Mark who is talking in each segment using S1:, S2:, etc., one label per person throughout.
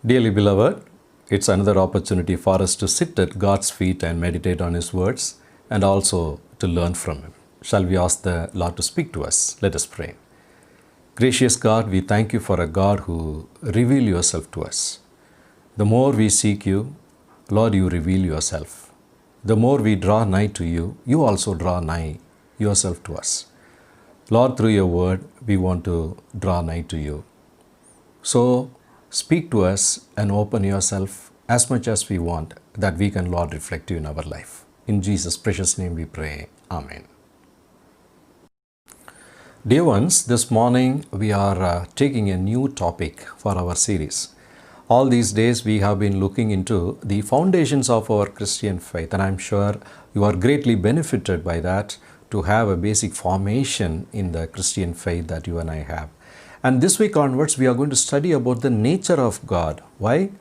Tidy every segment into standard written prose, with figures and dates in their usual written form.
S1: Dearly beloved, it's another opportunity for us to sit at God's feet and meditate on His words and also to learn from Him. Shall we ask the Lord to speak to us? Let us pray. Gracious God, we thank you for a God who reveal yourself to us. The more we seek you, Lord, you reveal yourself. The more we draw nigh to you, you also draw nigh yourself to us. Lord, through your word, we want to draw nigh to you. So, speak to us and open yourself as much as we want, that we can, Lord, reflect you in our life. In Jesus' precious name we pray. Amen. Dear ones, this morning we are taking a new topic for our series. All these days we have been looking into the foundations of our Christian faith, and I'm sure you are greatly benefited by that, to have a basic formation in the Christian faith that you and I have. And this week onwards, we are going to study about the nature of God. Why?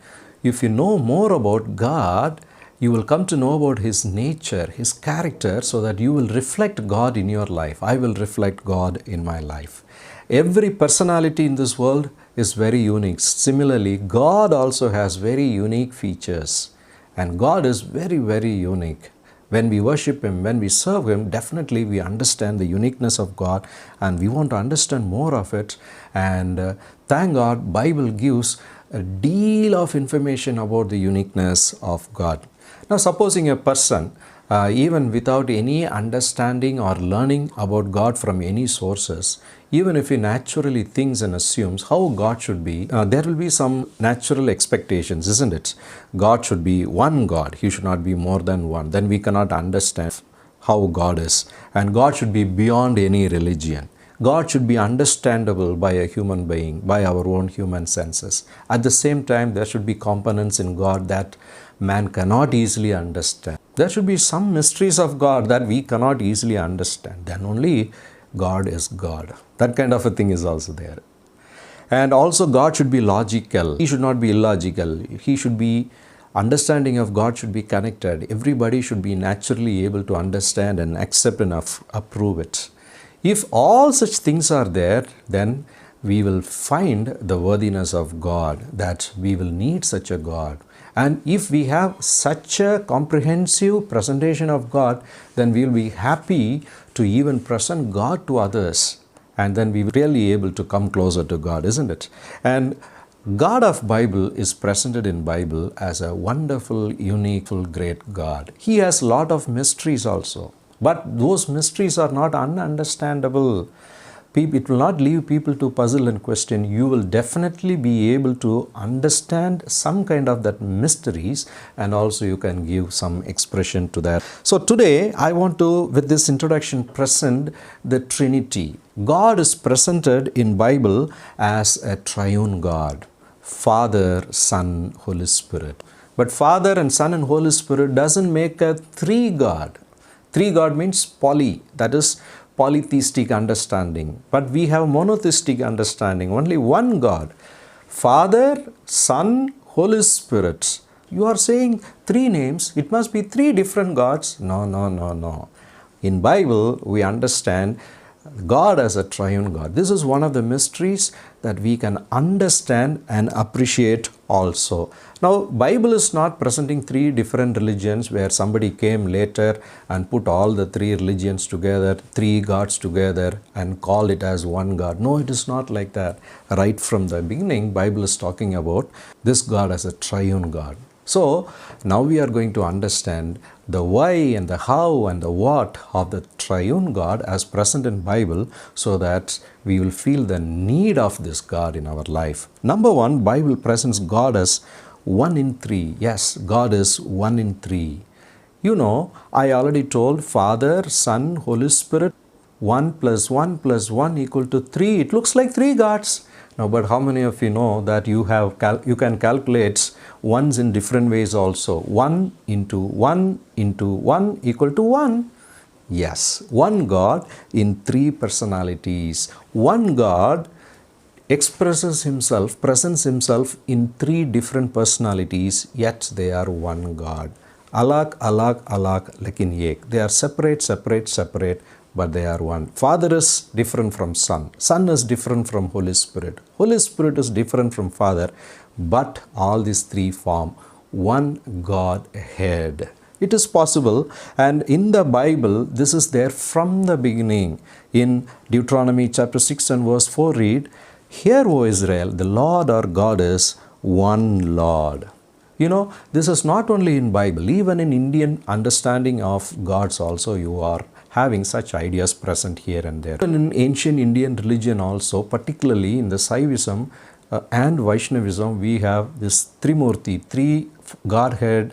S1: If you know more about God, you will come to know about His nature, His character, so that you will reflect God in your life. I will reflect God in my life. Every personality in this world is very unique. Similarly, God also has very unique features. And God is very, very unique. When we worship Him, when we serve Him, definitely we understand the uniqueness of God, and we want to understand more of it. And thank God, Bible gives a deal of information about the uniqueness of God. Now, supposing a person, even without any understanding or learning about God from any sources, even if he naturally thinks and assumes how God should be, there will be some natural expectations, isn't it? God should be one God. He should not be more than one. Then we cannot understand how God is. And God should be beyond any religion. God should be understandable by a human being, by our own human senses. At the same time, there should be components in God that man cannot easily understand. There should be some mysteries of God that we cannot easily understand. Then only God is God. That kind of a thing is also there. And also God should be logical. He should not be illogical. He should be, understanding of God should be connected. Everybody should be naturally able to understand and accept and approve it. If all such things are there, then we will find the worthiness of God, that we will need such a God. And if we have such a comprehensive presentation of God, then we will be happy to even present God to others. And then we will really able to come closer to God, isn't it? And God of Bible is presented in Bible as a wonderful, unique, great God. He has a lot of mysteries also. But those mysteries are not ununderstandable. It will not leave people to puzzle and question. You will definitely be able to understand some kind of that mysteries, and also you can give some expression to that. So today I want to, with this introduction, present the Trinity. God is presented in Bible as a triune God. Father, Son, Holy Spirit. But Father and Son and Holy Spirit doesn't make a three God. Three God means poly, that is polytheistic understanding. But we have monotheistic understanding, only one God. Father, Son, Holy Spirit. You are saying three names, it must be three different gods. No. In Bible, we understand God as a triune God. This is one of the mysteries that we can understand and appreciate also. Now, Bible is not presenting three different religions where somebody came later and put all the three religions together, three gods together, and call it as one God. No, it is not like that. Right from the beginning, Bible is talking about this God as a triune God. So, now we are going to understand the why and the how and the what of the triune God as present in Bible, so that we will feel the need of this God in our life. Number one, Bible presents God as one in three. Yes, God is one in three. You know, I already told Father, Son, Holy Spirit, 1 plus 1 plus 1 equal to 3. It looks like three gods. Now, but how many of you know that you can calculate ones in different ways also? 1 into 1 into 1 equal to 1. Yes, one God in three personalities. One God expresses Himself, presents Himself in three different personalities, yet they are one God. Alak, alak, alak, lekin ek. They are separate, but they are one. Father is different from Son. Son is different from Holy Spirit. Holy Spirit is different from Father, but all these three form one Godhead. It is possible, and in the Bible, this is there from the beginning. In Deuteronomy chapter 6 and verse 4 read, "Hear, O Israel, the Lord our God is one Lord." You know, this is not only in Bible, even in Indian understanding of gods also you are having such ideas present here and there. And in ancient Indian religion also, particularly in the Saivism and Vaishnavism, we have this Trimurti, three Godhead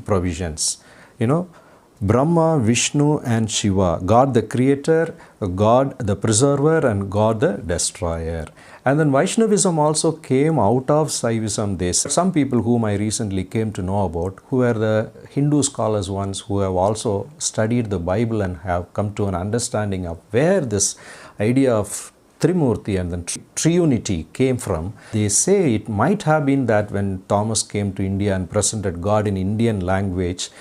S1: provisions. You know, Brahma, Vishnu and Shiva, God the creator, God the preserver and God the destroyer. And then Vaishnavism also came out of Saivism. Some people whom I recently came to know about, who are the Hindu scholars ones who have also studied the Bible and have come to an understanding of where this idea of Trimurti and then Triunity came from. They say it might have been that when Thomas came to India and presented God in Indian language,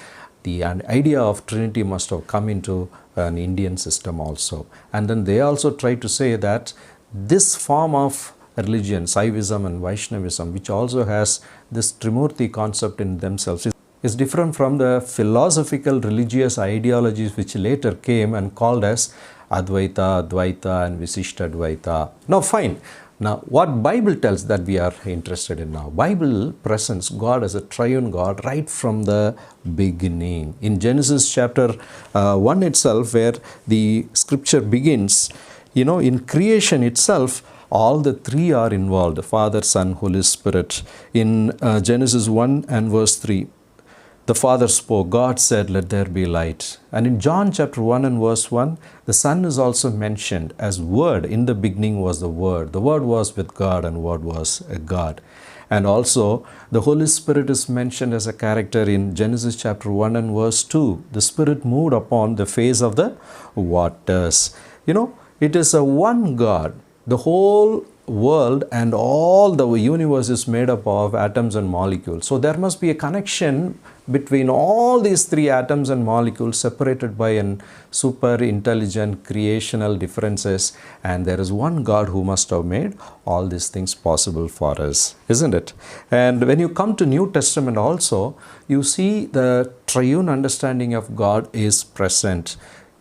S1: the idea of Trinity must have come into an Indian system also. And then they also try to say that this form of religion, Saivism and Vaishnavism, which also has this Trimurti concept in themselves, is different from the philosophical religious ideologies which later came and called as Advaita, Dvaita and Visishtadvaita. Now fine. Now what Bible tells that we are interested in now. Bible presents God as a triune God right from the beginning. In Genesis chapter 1 itself, where the scripture begins, you know, in creation itself, all the three are involved, Father, Son, Holy Spirit. In Genesis 1 and verse 3, the Father spoke, God said, let there be light. And in John chapter 1 and verse 1, the Son is also mentioned as Word. In the beginning was the Word. The Word was with God and Word was God. And also, the Holy Spirit is mentioned as a character in Genesis chapter 1 and verse 2. The Spirit moved upon the face of the waters. You know, it is a one God. The whole world and all the universe is made up of atoms and molecules. So there must be a connection between all these three atoms and molecules separated by an super intelligent creational differences, and there is one God who must have made all these things possible for us, isn't it? And when you come to New Testament also, you see the triune understanding of God is present.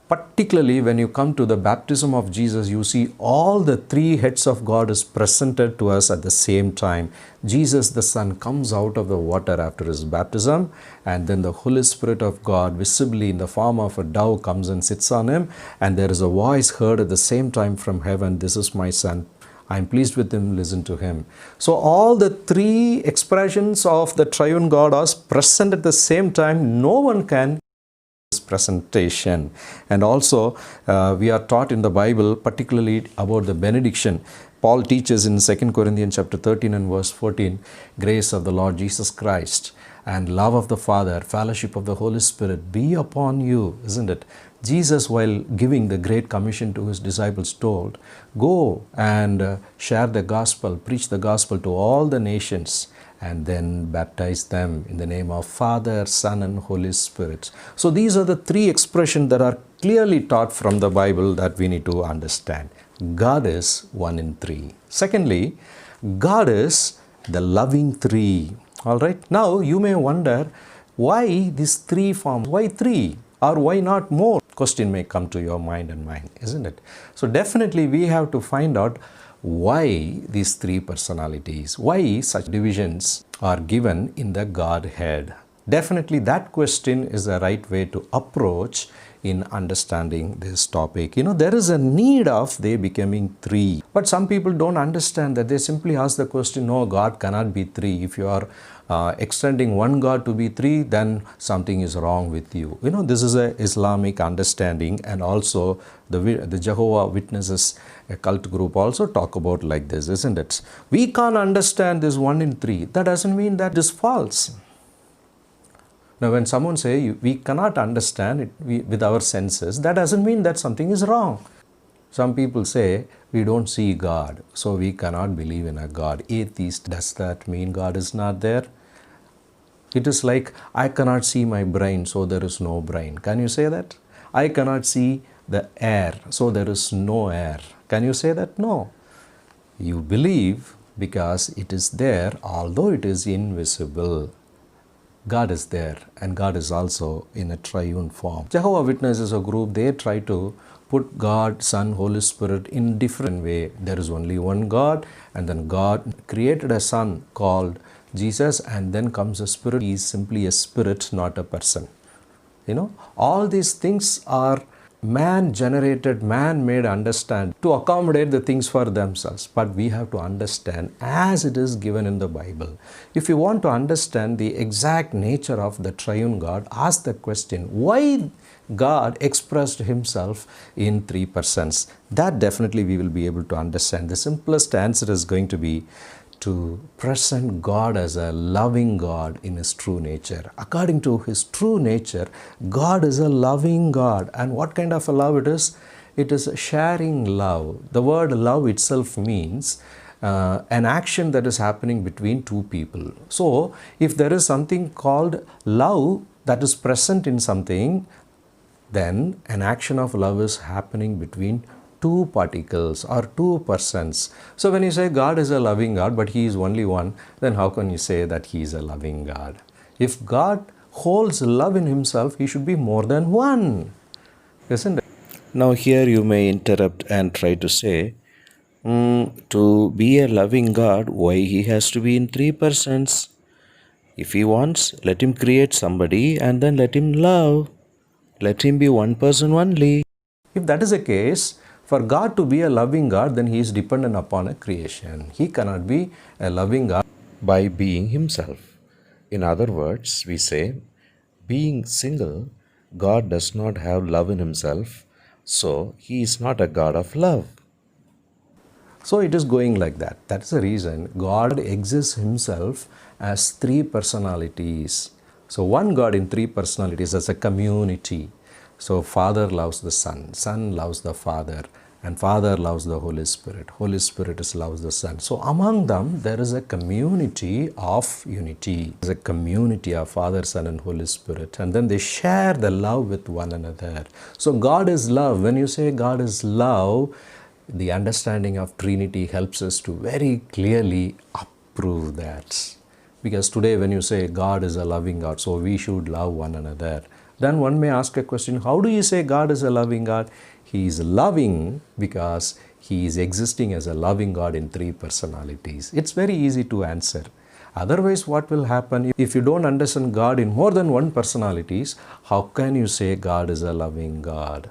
S1: Particularly when you come to the baptism of Jesus, you see all the three heads of God is presented to us at the same time. Jesus the Son comes out of the water after his baptism, and then the Holy Spirit of God visibly in the form of a dove comes and sits on him, and there is a voice heard at the same time from heaven, "This is my Son. I am pleased with him, listen to him." So all the three expressions of the triune God are present at the same time. No one can presentation. And also we are taught in the Bible particularly about the benediction. Paul teaches in 2 Corinthians chapter 13 and verse 14, grace of the Lord Jesus Christ and love of the Father, fellowship of the Holy Spirit be upon you, isn't it? Jesus, while giving the Great Commission to his disciples, told, go and share the gospel, preach the gospel to all the nations, and then baptize them in the name of Father, Son and Holy Spirit. So these are the three expressions that are clearly taught from the Bible that we need to understand. God is one in three. Secondly, God is the loving three. All right. Now you may wonder why these three forms, why three or why not more? Question may come to your mind and mine, isn't it? So definitely we have to find out why these three personalities, why such divisions are given in the Godhead. Definitely that question is the right way to approach in understanding this topic. You know, there is a need of they becoming three. But some people don't understand that. They simply ask the question, no, God cannot be three. If you are extending one God to be three, then something is wrong with you. You know, this is a Islamic understanding, and also the Jehovah Witnesses, a cult group, also talk about like this, isn't it? We can't understand this one in three. That doesn't mean that is false. Now, when someone say we cannot understand it with our senses, that doesn't mean that something is wrong. Some people say we don't see God, so we cannot believe in a God. Atheist, does that mean God is not there? It is like, I cannot see my brain, so there is no brain. Can you say that? I cannot see the air, so there is no air. Can you say that? No. You believe because it is there, although it is invisible. God is there, and God is also in a triune form. Jehovah Witnesses, a group, they try to put God, Son, Holy Spirit in different way. There is only one God, and then God created a Son called Jesus, and then comes a Spirit. He is simply a spirit, not a person. All these things are man-generated, man-made understand to accommodate the things for themselves. But we have to understand as it is given in the Bible. If you want to understand the exact nature of the triune God, ask the question, why God expressed himself in three persons? That definitely we will be able to understand. The simplest answer is going to be to present God as a loving God in his true nature. According to his true nature, God is a loving God. And what kind of a love it is? It is a sharing love. The word love itself means an action that is happening between two people. So, if there is something called love that is present in something, then an action of love is happening between two particles or two persons. So when you say God is a loving God, but he is only one, then how can you say that he is a loving God? If God holds love in himself, he should be more than one, isn't it?
S2: Now, here you may interrupt and try to say, to be a loving God, why he has to be in three persons? If he wants, let him create somebody and then let him love. Let him be one person only.
S1: If that is the case, for God to be a loving God, then he is dependent upon a creation. He cannot be a loving God
S2: By being himself. In other words, we say, being single, God does not have love in himself, so he is not a God of love.
S1: So it is going like that. That's the reason God exists himself as three personalities. So one God in three personalities as a community. So Father loves the Son, Son loves the Father, and Father loves the Holy Spirit. Holy Spirit loves the Son. So among them, there is a community of unity. There is a community of Father, Son, and Holy Spirit. And then they share the love with one another. So God is love. When you say God is love, the understanding of Trinity helps us to very clearly approve that. Because today when you say God is a loving God, so we should love one another, then one may ask a question, how do you say God is a loving God? He is loving because he is existing as a loving God in three personalities. It's very easy to answer. Otherwise, what will happen if you don't understand God in more than one personalities? How can you say God is a loving God?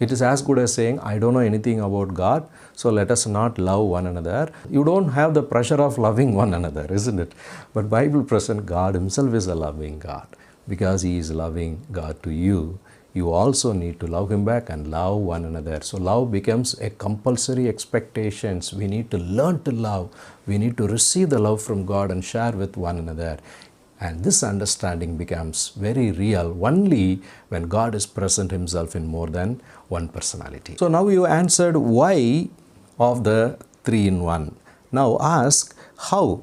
S1: It is as good as saying, I don't know anything about God, so let us not love one another. You don't have the pressure of loving one another, isn't it? But Bible present God himself is a loving God. Because he is loving God to you, you also need to love him back and love one another. So love becomes a compulsory expectation. We need to learn to love. We need to receive the love from God and share with one another. And this understanding becomes very real only when God is present himself in more than one personality. So now you answered why of the three in one. Now ask how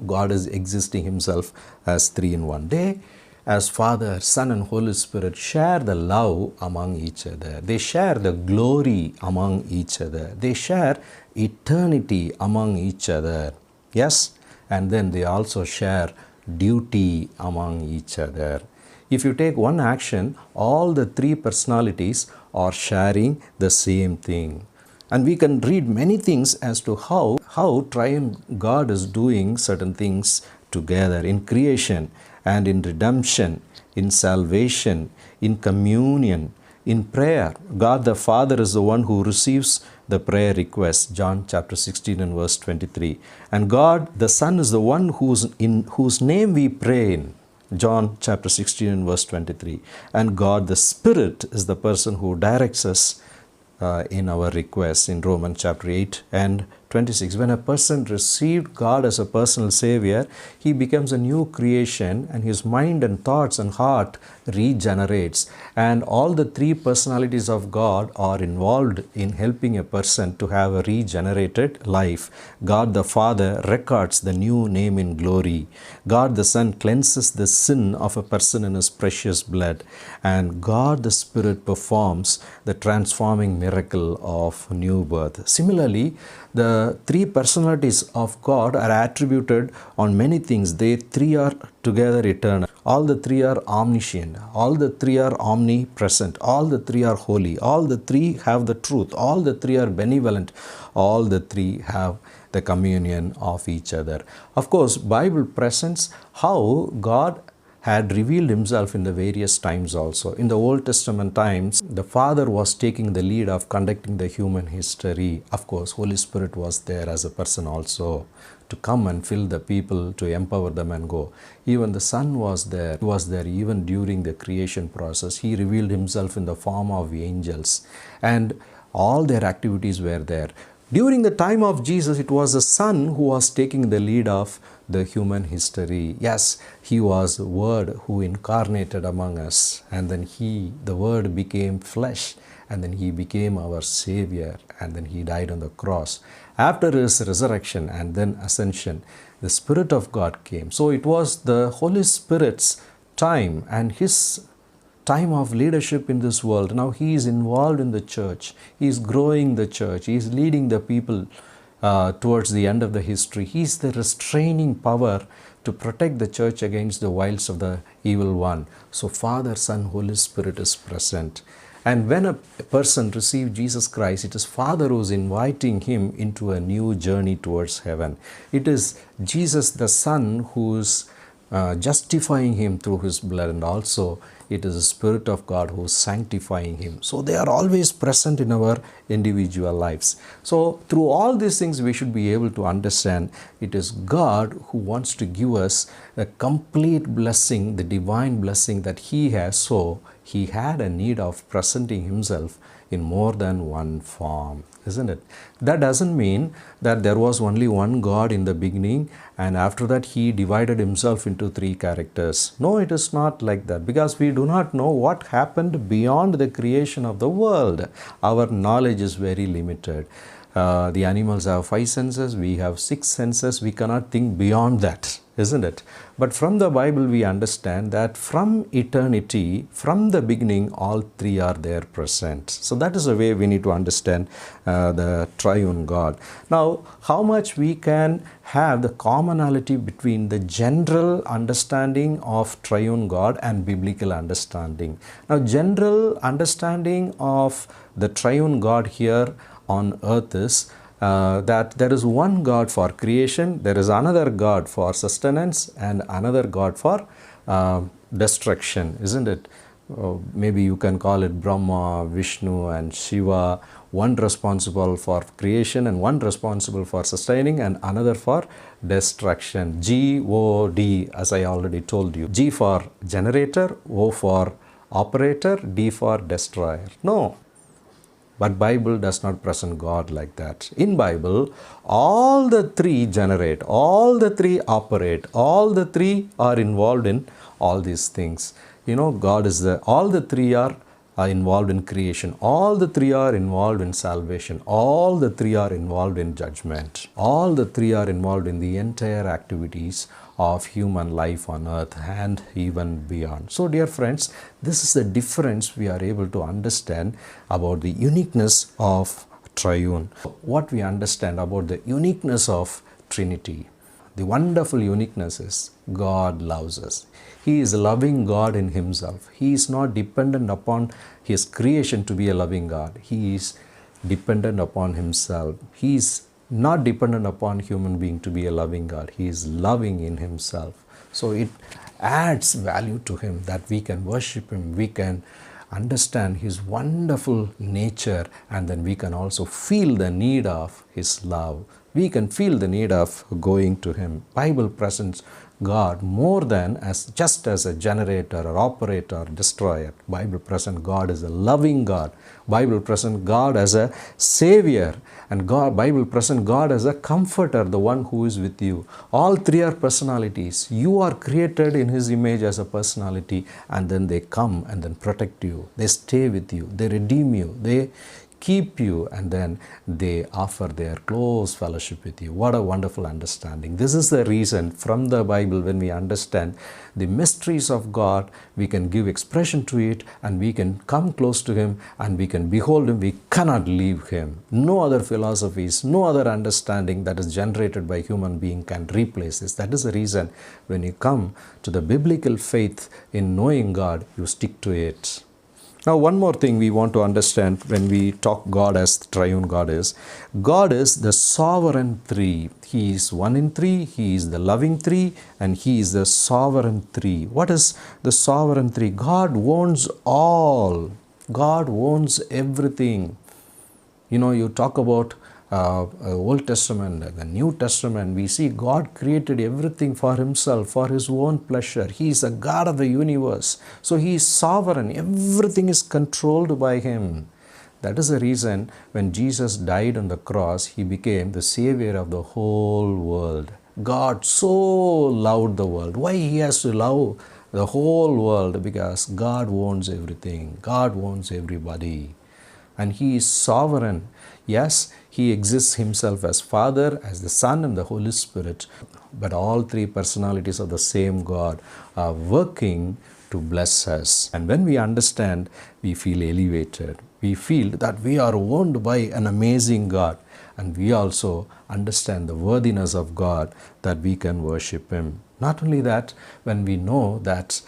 S1: God is existing himself as three in one. They, as Father, Son, and Holy Spirit, share the love among each other. They share the glory among each other. They share eternity among each other. Yes? And then they also share duty among each other. If you take one action, all the three personalities are sharing the same thing. And we can read many things as to how triune God is doing certain things together in creation and in redemption, in salvation, in communion, in prayer. God the Father is the one who receives the prayer request, John chapter 16 and verse 23. And God the Son is the one in whose name we pray in, John chapter 16 and verse 23. And God the Spirit is the person who directs us in our requests in Romans chapter 8 and 26. When a person received God as a personal Savior, he becomes a new creation, and his mind and thoughts and heart regenerates. And all the three personalities of God are involved in helping a person to have a regenerated life. God the Father records the new name in glory. God the Son cleanses the sin of a person in his precious blood. And God the Spirit performs the transforming miracle of new birth. Similarly, the three personalities of God are attributed on many things. They three are together eternal. All the three are omniscient. All the three are omnipresent. All the three are holy. All the three have the truth. All the three are benevolent. All the three have the communion of each other. Of course, Bible presents how God had revealed himself in the various times also. In the Old Testament times, the Father was taking the lead of conducting the human history. Of course, Holy Spirit was there as a person also to come and fill the people, to empower them and go. Even the Son was there. He was there even during the creation process. He revealed himself in the form of angels, and all their activities were there. During the time of Jesus, it was the Son who was taking the lead of the human history. Yes, he was the Word who incarnated among us, and then the Word became flesh, and then he became our Savior, and then he died on the cross. After his resurrection and then ascension, the Spirit of God came. So it was the Holy Spirit's time and his time of leadership in this world. Now he is involved in the church. He is growing the church. He is leading the people towards the end of the history. He is the restraining power to protect the church against the wiles of the evil one. So Father, Son, Holy Spirit is present. And when a person receives Jesus Christ, it is Father who is inviting him into a new journey towards heaven. It is Jesus the Son who is justifying him through his blood, and also it is the Spirit of God who is sanctifying him. So they are always present in our individual lives. So through all these things, we should be able to understand it is God who wants to give us a complete blessing, the divine blessing that he has. So he had a need of presenting himself in more than one form, isn't it? That doesn't mean that there was only one God in the beginning and after that he divided himself into three characters. No, it is not like that, because we do not know what happened beyond the creation of the world. Our knowledge is very limited. The animals have 5 senses, we have 6 senses. We cannot think beyond that, isn't it? But from the Bible we understand that from eternity, from the beginning, all three are there present. So that is the way we need to understand the triune God. Now, how much we can have the commonality between the general understanding of triune God and biblical understanding. Now, general understanding of the triune God here on earth is that there is one God for creation, there is another God for sustenance, and another God for destruction, isn't it? Maybe you can call it Brahma, Vishnu, and Shiva. One responsible for creation and one responsible for sustaining and another for destruction. G-O-D, as I already told you. G for generator, O for operator, D for destroyer. No. But Bible does not present God like that. In Bible, all the three generate, all the three operate, all the three are involved in all these things. You know, God is all the three are involved in creation. All the three are involved in salvation. All the three are involved in judgment. All the three are involved in the entire activities of human life on earth and even beyond. So dear friends, this is the difference we are able to understand about the uniqueness of triune. What we understand about the uniqueness of Trinity. The wonderful uniqueness is God loves us. He is a loving God in himself. He is not dependent upon his creation to be a loving God. He is dependent upon himself. He is not dependent upon human being to be a loving God. He is loving in himself. So it adds value to him that we can worship him, we can understand his wonderful nature, and then we can also feel the need of his love we can feel the need of going to Him. Bible presents God more than as just as a generator or operator or destroyer. Bible present God as a loving God. Bible present God as a Savior. And Bible present God as a comforter, the one who is with you. All three are personalities. You are created in His image as a personality, and then they come and then protect you. They stay with you. They redeem you. They keep you, and then they offer their close fellowship with you. What a wonderful understanding. This is the reason from the Bible, when we understand the mysteries of God, we can give expression to it, and we can come close to Him, and we can behold Him. We cannot leave Him. No other philosophies, no other understanding that is generated by human being can replace this. That is the reason when you come to the biblical faith in knowing God, you stick to it. Now, one more thing we want to understand when we talk God as the triune God is the sovereign three. He is one in three, He is the loving three, and He is the sovereign three. What is the sovereign three? God owns all. God owns everything. You talk about Old Testament and the New Testament, we see God created everything for Himself, for His own pleasure. He is the God of the universe. So He is sovereign. Everything is controlled by Him. That is the reason when Jesus died on the cross, He became the Savior of the whole world. God so loved the world. Why He has to love the whole world? Because God owns everything. God owns everybody. And He is sovereign. Yes, He exists Himself as Father, as the Son, and the Holy Spirit. But all three personalities of the same God are working to bless us. And when we understand, we feel elevated. We feel that we are owned by an amazing God. And we also understand the worthiness of God, that we can worship Him. Not only that, when we know that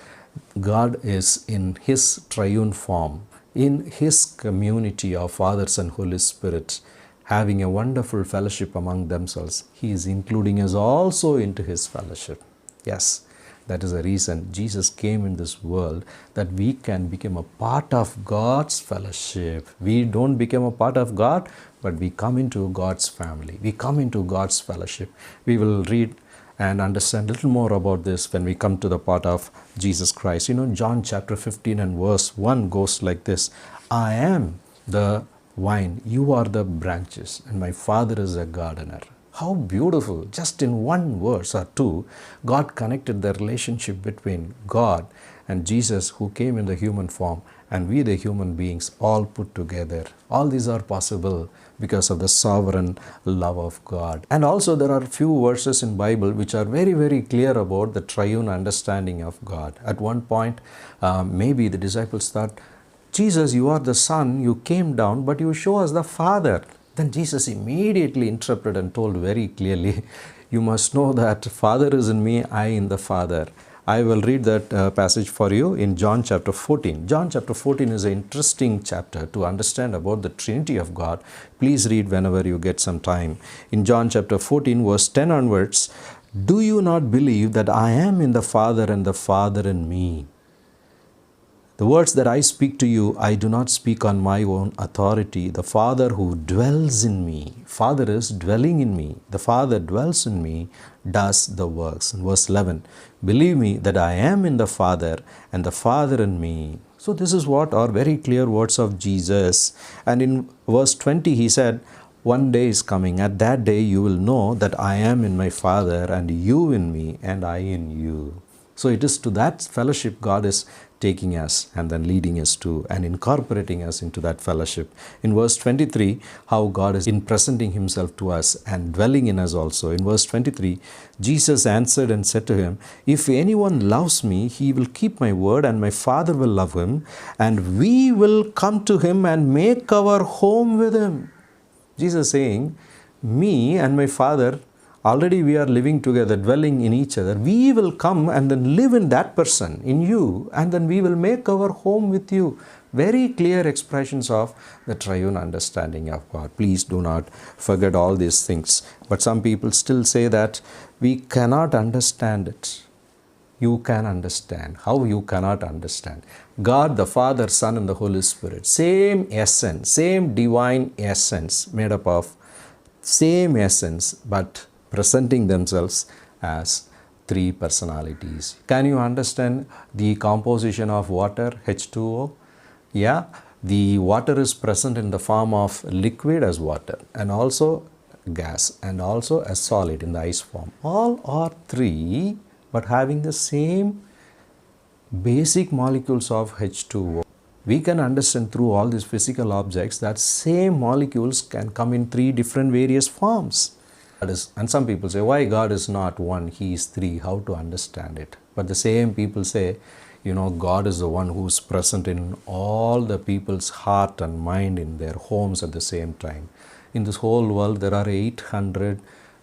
S1: God is in His triune form, in His community of Fathers and Holy Spirit, having a wonderful fellowship among themselves, He is including us also into His fellowship. Yes, that is the reason Jesus came in this world, that we can become a part of God's fellowship. We don't become a part of God, but we come into God's family. We come into God's fellowship. We will read and understand a little more about this when we come to the part of Jesus Christ. John chapter 15 and verse 1 goes like this: I am the vine, you are the branches, and my Father is a gardener. How beautiful! Just in one verse or two, God connected the relationship between God and Jesus, who came in the human form, and we the human beings all put together. All these are possible because of the sovereign love of God. And also there are few verses in Bible which are very, very clear about the triune understanding of God. At one point, maybe the disciples thought, Jesus, you are the Son, you came down, but you show us the Father. Then Jesus immediately interrupted and told very clearly, you must know that Father is in me, I in the Father. I will read that passage for you in John chapter 14. John chapter 14 is an interesting chapter to understand about the Trinity of God. Please read whenever you get some time. In John chapter 14, verse 10 onwards, do you not believe that I am in the Father and the Father in me? The words that I speak to you, I do not speak on my own authority. The Father who dwells in me, Father is dwelling in me. The Father dwells in me, does the works. In verse 11, believe me that I am in the Father and the Father in me. So this is what are very clear words of Jesus. And in verse 20, He said, one day is coming. At that day you will know that I am in my Father, and you in me, and I in you. So it is to that fellowship God is taking us and then leading us to and incorporating us into that fellowship. In verse 23, how God is in presenting Himself to us and dwelling in us also. In verse 23, Jesus answered and said to him, if anyone loves me, he will keep my word, and my Father will love him, and we will come to him and make our home with him. Jesus saying, me and my Father, already we are living together, dwelling in each other. We will come and then live in that person, in you, and then we will make our home with you. Very clear expressions of the triune understanding of God. Please do not forget all these things. But some people still say that we cannot understand it. You can understand. How you cannot understand? God, the Father, Son, and the Holy Spirit. Same essence, same divine essence made up of same essence but presenting themselves as three personalities. Can you understand the composition of water, H2O? Yeah, the water is present in the form of liquid as water and also gas and also a solid in the ice form. All are three but having the same basic molecules of H2O. We can understand through all these physical objects that same molecules can come in three different various forms. And some people say, why God is not one, He is three, how to understand it? But the same people say, God is the one who is present in all the people's heart and mind in their homes at the same time. In this whole world, there are 800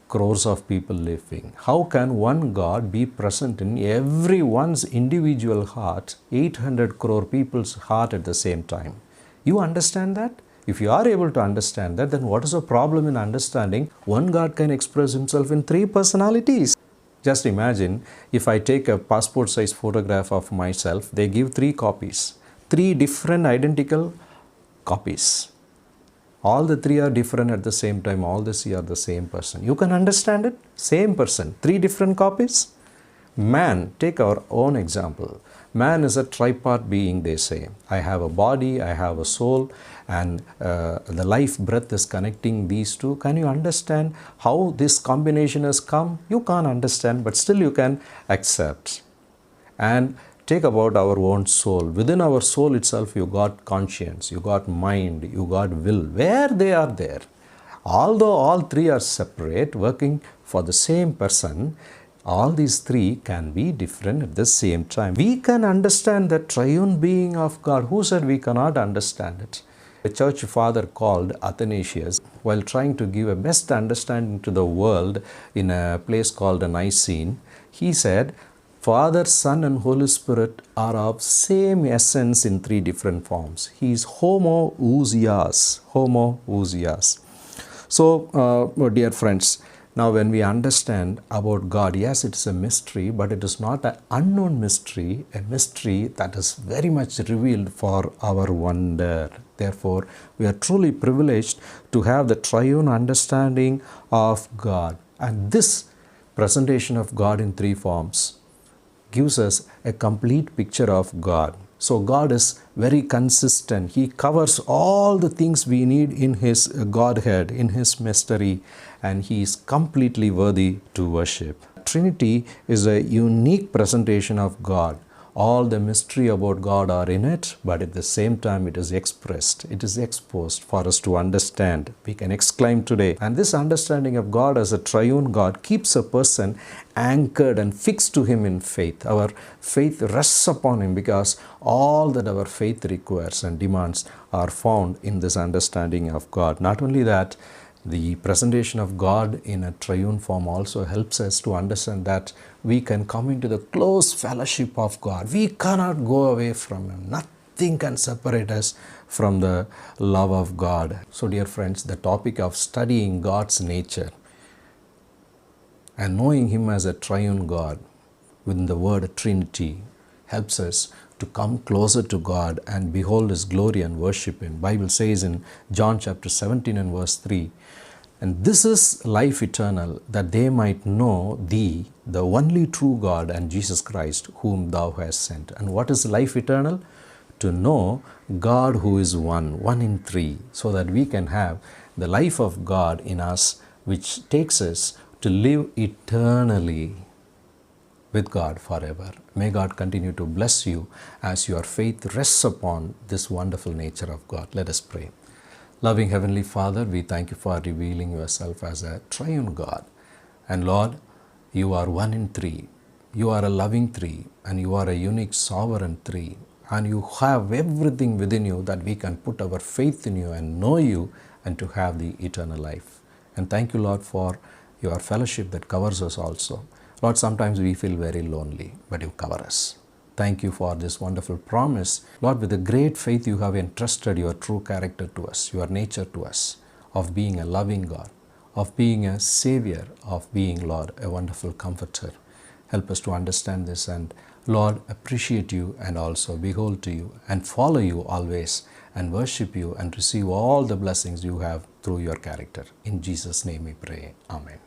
S1: crores of people living. How can one God be present in everyone's individual heart, 800 crore people's heart at the same time? You understand that? If you are able to understand that, then what is the problem in understanding one God can express Himself in three personalities? Just imagine if I take a passport size photograph of myself, they give three copies, three different identical copies. All the three are different at the same time, all the three are the same person. You can understand it? Same person, three different copies? Man, take our own example. Man is a tripart being, they say. I have a body, I have a soul, and the life breath is connecting these two. Can you understand how this combination has come? You can't understand, but still you can accept. And take about our own soul. Within our soul itself, you got conscience, you got mind, you got will. Where they are there. Although all three are separate, working for the same person, all these three can be different at the same time. We can understand the triune being of God. Who said we cannot understand it? A church father called Athanasius, while trying to give a best understanding to the world in a place called Nicene, he said, Father, Son and Holy Spirit are of same essence in three different forms. He is homoousios. Homoousios. So, dear friends, now when we understand about God, yes, it is a mystery, but it is not an unknown mystery, a mystery that is very much revealed for our wonder. Therefore, we are truly privileged to have the triune understanding of God. And this presentation of God in three forms gives us a complete picture of God. So God is very consistent. He covers all the things we need in His Godhead, in His mystery, and He is completely worthy to worship. Trinity is a unique presentation of God. All the mystery about God are in it, but at the same time it is expressed, it is exposed for us to understand. We can exclaim today. And this understanding of God as a triune God keeps a person anchored and fixed to Him in faith. Our faith rests upon Him because all that our faith requires and demands are found in this understanding of God. Not only that, the presentation of God in a triune form also helps us to understand that we can come into the close fellowship of God. We cannot go away from Him. Nothing can separate us from the love of God. So, dear friends, the topic of studying God's nature and knowing Him as a triune God within the word Trinity helps us to come closer to God and behold His glory and worship Him. Bible says in John chapter 17 and verse 3, and this is life eternal, that they might know Thee, the only true God, and Jesus Christ, whom Thou hast sent. And what is life eternal? To know God who is one in three, so that we can have the life of God in us, which takes us to live eternally with God forever. May God continue to bless you as your faith rests upon this wonderful nature of God. Let us pray. Loving Heavenly Father, we thank You for revealing Yourself as a triune God. And Lord, You are one in three. You are a loving three, and You are a unique sovereign three. And You have everything within You that we can put our faith in You and know You and to have the eternal life. And thank You, Lord, for Your fellowship that covers us also. Lord, sometimes we feel very lonely, but You cover us. Thank You for this wonderful promise. Lord, with a great faith You have entrusted Your true character to us, Your nature to us, of being a loving God, of being a Savior, of being, Lord, a wonderful Comforter. Help us to understand this and, Lord, appreciate You and also behold to You and follow You always and worship You and receive all the blessings You have through your character. In Jesus' name we pray. Amen.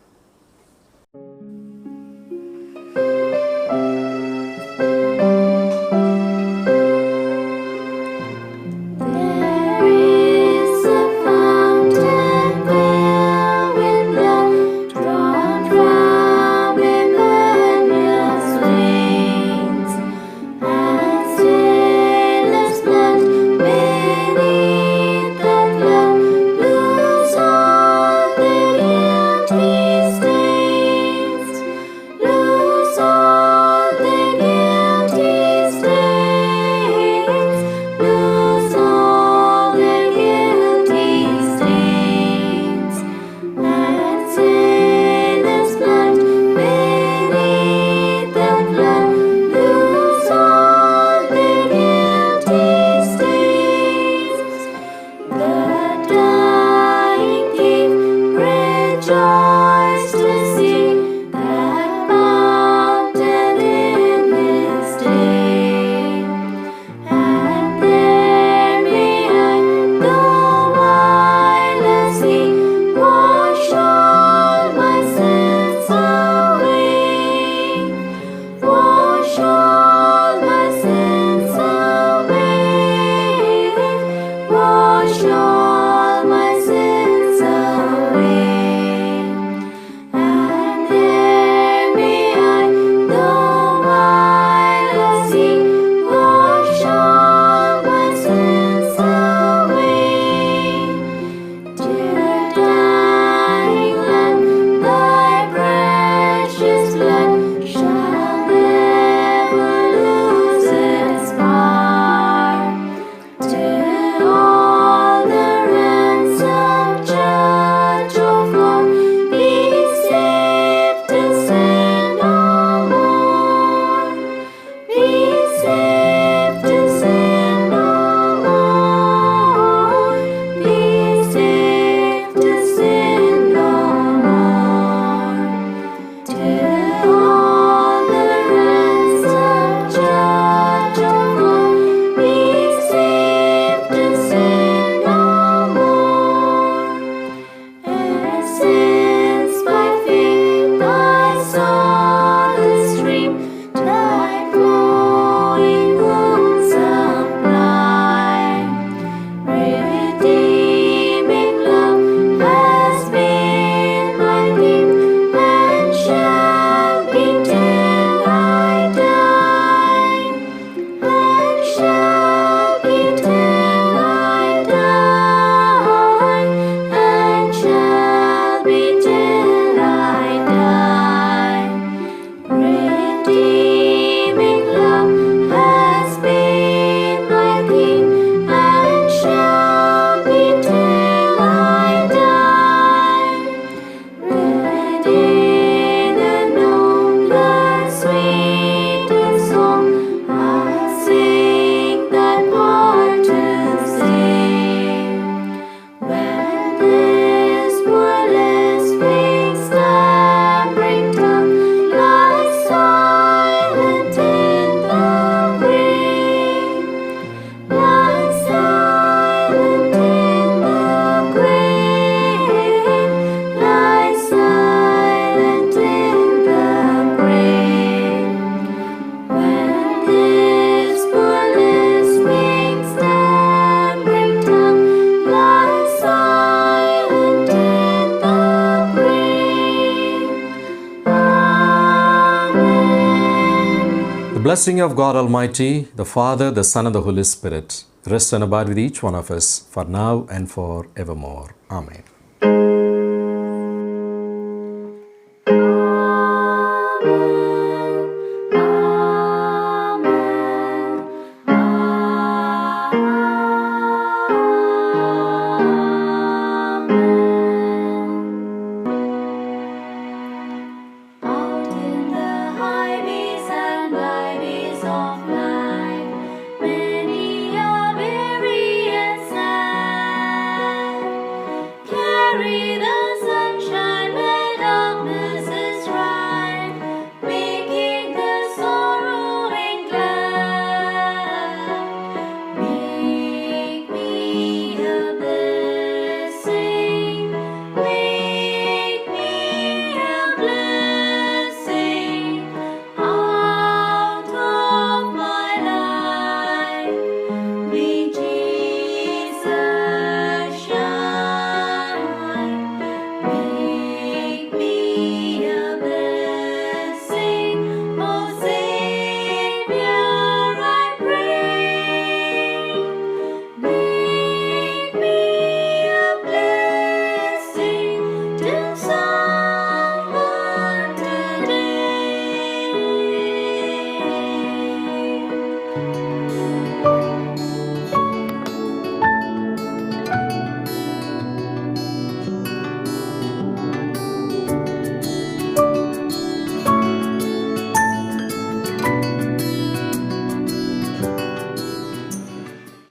S3: There is a fountain filled with blood drawn from Emmanuel's veins, and sinless blood beneath the flood lose all their guilty stains, lose all their guilty stains, lose all their guilty stains, and sinless blood beneath the flood lose all their guilty stains. The dying thief rejoiced to see that fountain in his day, and there behind the wireless he wash all my sins away, wash all my sins away, wash all my sins away, and there behind the wireless he wash all my sins away. Dear dying Lamb, thy precious blood shall never lose its power, till all the ransom judge of God be safe to sin no more, be safe to sin no more, be safe to sin no more, till all the ransom judge of God be safe to sin no more. And since by faith I saw the stream thy flowing wounds supply, redeeming love has been my theme, and shall be till I die, and shall be till I die, and shall be till I die. Redeeming love has been my theme, and shall be till I die. Read in a nobler, sweeter song, I sing thy part to sing. When this wordless weak stammering tongue lies silent in the grave, lies silent in the grave, lies silent in the grave. When this wordless weak stammering tongue lies silent in the grave. Amen.
S1: The blessing of God Almighty, the Father, the Son, and the Holy Spirit rest and abide with each one of us for now and for evermore. Amen.